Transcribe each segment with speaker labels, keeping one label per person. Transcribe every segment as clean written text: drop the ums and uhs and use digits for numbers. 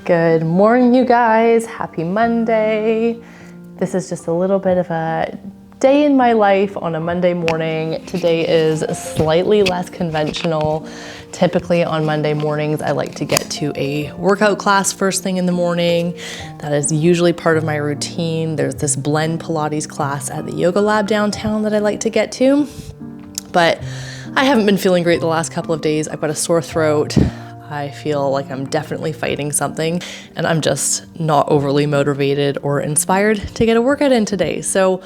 Speaker 1: Good morning, you guys. Happy Monday. This is just a little bit of a day in my life on a Monday morning. Today is slightly less conventional. Typically on Monday mornings, I like to get to a workout class first thing in the morning. That is usually part of my routine. There's this blend Pilates class at the yoga lab downtown that I like to get to. But I haven't been feeling great the last couple of days. I've got a sore throat. I feel like I'm definitely fighting something, and I'm just not overly motivated or inspired to get a workout in today. So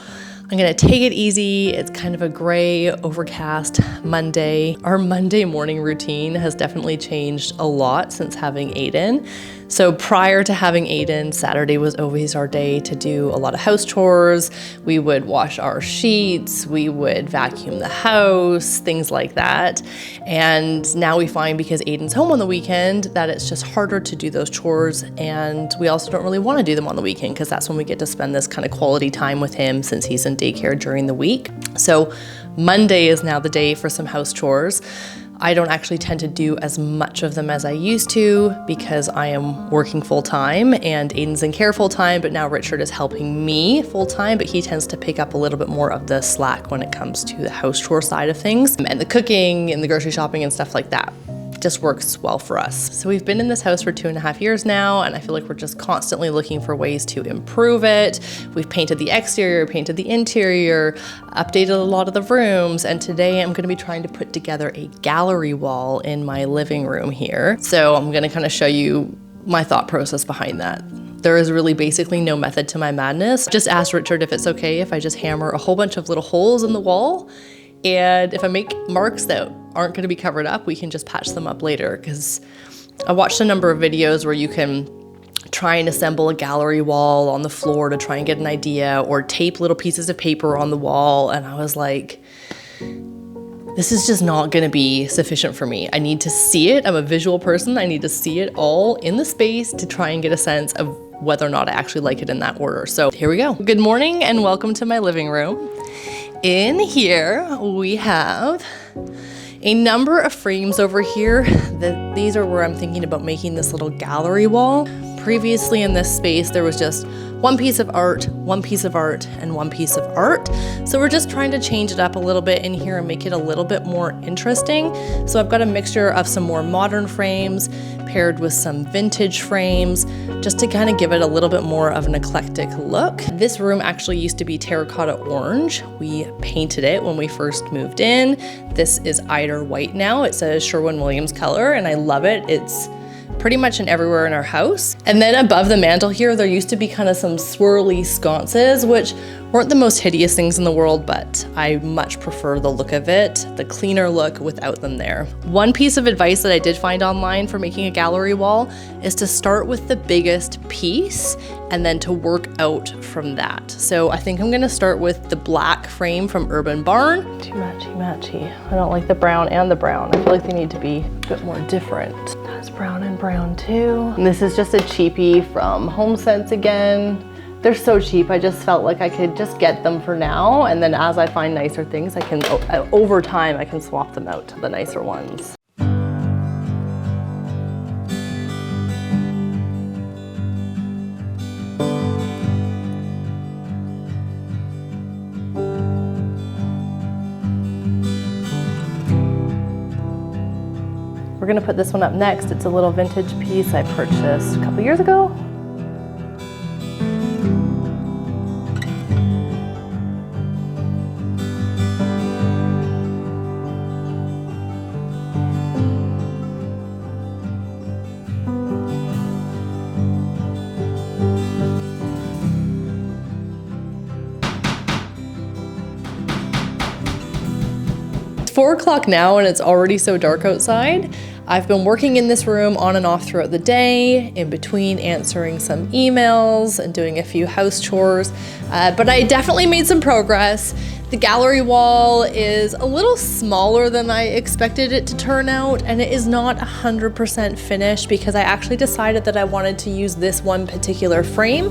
Speaker 1: I'm gonna take it easy. It's kind of a gray, overcast Monday. Our Monday morning routine has definitely changed a lot since having Aiden. So prior to having Aiden, Saturday was always our day to do a lot of house chores. We would wash our sheets, we would vacuum the house, things like that. And now we find, because Aiden's home on the weekend, that it's just harder to do those chores. And we also don't really want to do them on the weekend because that's when we get to spend this kind of quality time with him since he's in daycare during the week. So Monday is now the day for some house chores. I don't actually tend to do as much of them as I used to because I am working full time and Aiden's in care full time, but now Richard is helping me full time, but he tends to pick up a little bit more of the slack when it comes to the house chore side of things and the cooking and the grocery shopping and stuff like that. Just works well for us. So we've been in this house for 2.5 years now, and I feel like we're just constantly looking for ways to improve it. We've painted the exterior, painted the interior, updated a lot of the rooms, and today I'm gonna be trying to put together a gallery wall in my living room here. So I'm gonna kind of show you my thought process behind that. There is really basically no method to my madness. Just asked Richard if it's okay if I just hammer a whole bunch of little holes in the wall, and if I make marks that aren't going to be covered up, we can just patch them up later. Because I watched a number of videos where you can try and assemble a gallery wall on the floor to try and get an idea, or tape little pieces of paper on the wall. And I was like, this is just not going to be sufficient for me. I need to see it. I'm a visual person. I need to see it all in the space to try and get a sense of whether or not I actually like it in that order. So here we go. Good morning and welcome to my living room. In here, we have a number of frames over here. These are where I'm thinking about making this little gallery wall. Previously in this space, there was just one piece of art, one piece of art, and one piece of art. So we're just trying to change it up a little bit in here and make it a little bit more interesting. So I've got a mixture of some more modern frames paired with some vintage frames, just to kind of give it a little bit more of an eclectic look. This room actually used to be terracotta orange. We painted it when we first moved in. This is Eider white now. It's a Sherwin-Williams color, and I love it. It's pretty much everywhere in our house. And then above the mantle here, there used to be kind of some swirly sconces, which weren't the most hideous things in the world, but I much prefer the look of it, the cleaner look without them there. One piece of advice that I did find online for making a gallery wall is to start with the biggest piece and then to work out from that. So I think I'm gonna start with the black frame from Urban Barn. Too matchy. I don't like the brown and the brown. I feel like they need to be a bit more different. That's brown and brown too. And this is just a cheapie from HomeSense again. They're so cheap, I just felt like I could just get them for now, and then as I find nicer things, I can, over time, I can swap them out to the nicer ones. We're gonna put this one up next. It's a little vintage piece I purchased a couple years ago. It's 4 o'clock now and it's already so dark outside. I've been working in this room on and off throughout the day, in between answering some emails and doing a few house chores, but I definitely made some progress. The gallery wall is a little smaller than I expected it to turn out, and it is not 100% finished because I actually decided that I wanted to use this one particular frame,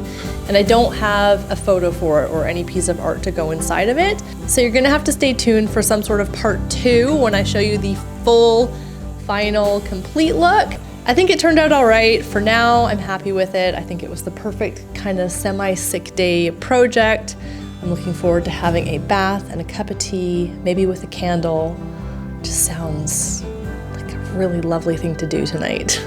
Speaker 1: and I don't have a photo for it or any piece of art to go inside of it. So you're gonna have to stay tuned for some sort of part 2 when I show you the full, final, complete look. I think it turned out all right. For now, I'm happy with it. I think it was the perfect kind of semi-sick day project. I'm looking forward to having a bath and a cup of tea, maybe with a candle. Just sounds like a really lovely thing to do tonight.